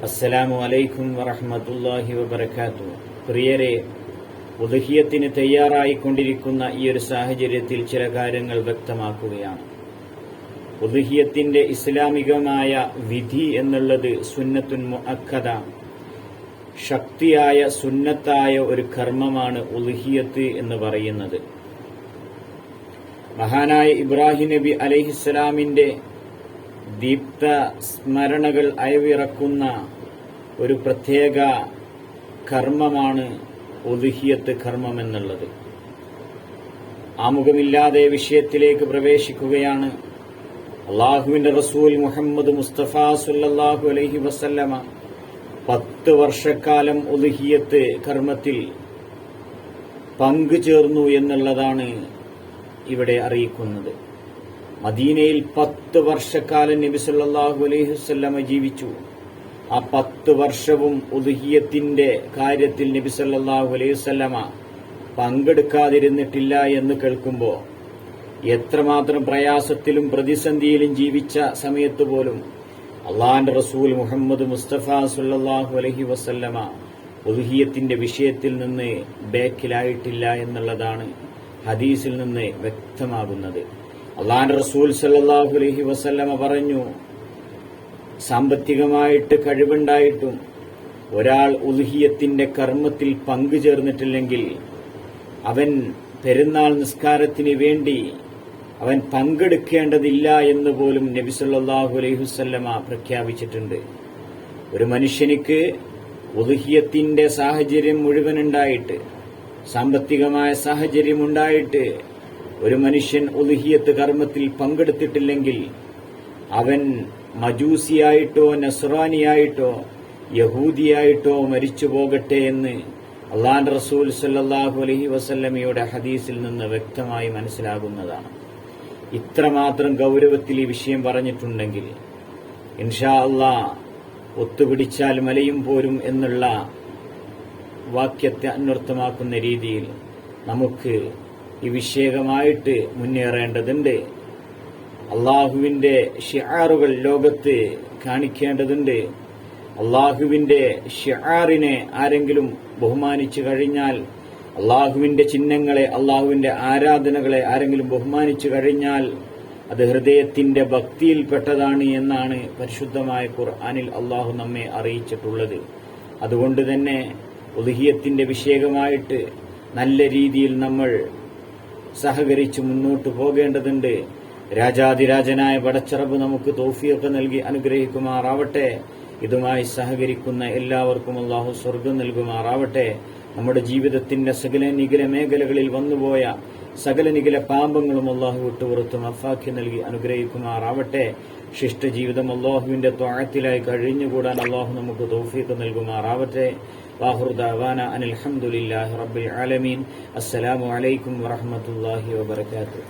അസ്സലാമു അലൈക്കും വറഹ്മത്തുള്ളാഹി വബറകാതുഹു. പ്രിയരെ, ഉദ്ഹിയത്തിന് തയ്യാറായിക്കൊണ്ടിരിക്കുന്ന ഈ ഒരു സാഹചര്യത്തിൽ ചില കാര്യങ്ങൾ വ്യക്തമാക്കുകയാണ്. ഉദ്ഹിയത്തിന്റെ ഇസ്ലാമികമായ വിധി എന്നുള്ളത് സുന്നത്തുൻ മുഅക്കദ, ശക്തിയായ സുന്നത്തായ ഒരു കർമ്മമാണ് ഉദ്ഹിയത്ത് എന്ന് പറയുന്നത്. മഹാനായ ഇബ്രാഹിം നബി അലൈഹിസ്സലാമിന്റെ ദീപ്ത സ്മരണകൾ അയവിറക്കുന്ന ഒരു പ്രത്യേക കർമ്മമാണ് ഉദ്ഹിയത്ത് കർമ്മം എന്നുള്ളത്. ആമുഖമില്ലാതെ വിഷയത്തിലേക്ക് പ്രവേശിക്കുകയാണ്. അള്ളാഹുവിന്റെ റസൂൽ മുഹമ്മദ് മുസ്തഫ സല്ലല്ലാഹു അലൈഹി വസല്ലമ 10 വർഷക്കാലം ഉദ്ഹിയത്ത് കർമ്മത്തിൽ പങ്കുചേർന്നു എന്നുള്ളതാണ് ഇവിടെ അറിയിക്കുന്നത്. മദീനയിൽ 10 വർഷക്കാലം നബി സല്ലല്ലാഹു അലൈഹി വസല്ലമ ജീവിച്ചു. ആ 10 വർഷവും ഉദ്ഹിയത്തിന്റെ കാര്യത്തിൽ നബി സല്ലല്ലാഹു അലൈഹി വസല്ലമ പങ്കെടുക്കാതിരുന്നിട്ടില്ല എന്ന് കേൾക്കുമ്പോൾ എത്രമാത്രം പ്രയാസത്തിലും പ്രതിസന്ധിയിലും ജീവിച്ച സമയത്ത് പോലും അള്ളാഹുവിന്റെ റസൂൽ മുഹമ്മദ് മുസ്തഫ സല്ലല്ലാഹു അലൈഹി വസല്ലമ ഉദ്ഹിയത്തിന്റെ വിഷയത്തിൽ നിന്ന് ബേക്കിലായിട്ടില്ല എന്നുള്ളതാണ് ഹദീസിൽ നിന്ന് വ്യക്തമാകുന്നത്. അള്ളാഹുവിന്റെ റസൂൽ സല്ലല്ലാഹു അലൈഹി വസല്ലമ പറഞ്ഞു, സാമ്പത്തികമായിട്ട് കഴിവുണ്ടായിട്ടും ഒരാൾ ഉദ്ഹിയത്തിന്റെ കർമ്മത്തിൽ പങ്കുചേർന്നിട്ടില്ലെങ്കിൽ അവൻ പെരുന്നാൾ നിസ്കാരത്തിന് വേണ്ടി അവൻ പങ്കെടുക്കേണ്ടതില്ല എന്ന് പോലും നബി സല്ലല്ലാഹു അലൈഹി വസല്ലമ പ്രഖ്യാപിച്ചിട്ടുണ്ട്. ഒരു മനുഷ്യനിക്ക് ഉദ്ഹിയത്തിന്റെ സാഹചര്യം മുഴുവനുണ്ടായിട്ട്, സാമ്പത്തികമായ സാഹചര്യം ഉണ്ടായിട്ട് ഒരു മനുഷ്യൻ ഉദ്ഹിയത്ത് കർമ്മത്തിൽ പങ്കെടുത്തിട്ടില്ലെങ്കിൽ അവൻ മജൂസിയായിട്ടോ നസ്രാനിയായിട്ടോ യഹൂദിയായിട്ടോ മരിച്ചു പോകട്ടെ എന്ന് അള്ളാഹുവിന്റെ റസൂൽ സല്ലല്ലാഹു അലൈഹി വസല്ലമയുടെ ഹദീസിൽ നിന്ന് വ്യക്തമായി മനസ്സിലാകുന്നതാണ്. ഇത്രമാത്രം ഗൗരവത്തിൽ ഈ വിഷയം പറഞ്ഞിട്ടുണ്ടെങ്കിൽ ഇൻഷാ അല്ലാഹ് ഒത്തുപിടിച്ചാൽ മലയും പോരും എന്നുള്ള വാക്യത്തെ അന്വർത്ഥമാക്കുന്ന രീതിയിൽ നമുക്ക് ഈ വിഷയകമായിട്ട് മുന്നേറേണ്ടതുണ്ട്. അള്ളാഹുവിന്റെ ഷിആറുകൾ ലോകത്ത് കാണിക്കേണ്ടതുണ്ട്. അള്ളാഹുവിന്റെ ഷിആറിനെ ആരെങ്കിലും ബഹുമാനിച്ചു കഴിഞ്ഞാൽ, അള്ളാഹുവിന്റെ ചിഹ്നങ്ങളെ, അള്ളാഹുവിന്റെ ആരാധനകളെ ആരെങ്കിലും ബഹുമാനിച്ചു കഴിഞ്ഞാൽ അത് ഹൃദയത്തിന്റെ ഭക്തിയിൽപ്പെട്ടതാണ് എന്നാണ് പരിശുദ്ധമായ ഖുർആനിൽ അള്ളാഹു നമ്മെ അറിയിച്ചിട്ടുള്ളത്. അതുകൊണ്ട് തന്നെ ഉദ്ഹിയത്തിന്റെ വിഷയകമായിട്ട് നല്ല രീതിയിൽ നമ്മൾ സഹകരിച്ച് മുന്നോട്ട് പോകേണ്ടതുണ്ട്. രാജാതിരാജനായ പടച്ചറബ് നമുക്ക് തൗഫീഖ് നൽകി അനുഗ്രഹിക്കുമാറാവട്ടെ. ഇതുമായി സഹകരിക്കുന്ന എല്ലാവർക്കും അല്ലാഹു സ്വർഗ്ഗം നൽകുമാറാവട്ടെ. നമ്മുടെ ജീവിതത്തിന്റെ സകല നിഖില മേഖലകളിൽ വന്നുപോയ സകല നിഖില പാപങ്ങളും അല്ലാഹു വിട്ടുപുറത്ത് മഫാഖി നൽകി അനുഗ്രഹിക്കുമാറാവട്ടെ. ശിഷ്ടജീവിതം അല്ലാഹുവിന്റെ ത്വഅത്തിലായി കഴിഞ്ഞുകൂടാൻ അല്ലാഹു നമുക്ക് തൗഫീഖ് നൽകുമാറാവട്ടെ. വാഖിറു ദഅവാന അനിൽ ഹംദുലില്ലാഹി റബ്ബിൽ ആലമീൻ. അസ്സലാമു അലൈക്കും വറഹ്മത്തുള്ളാഹി വബറകാതുഹു.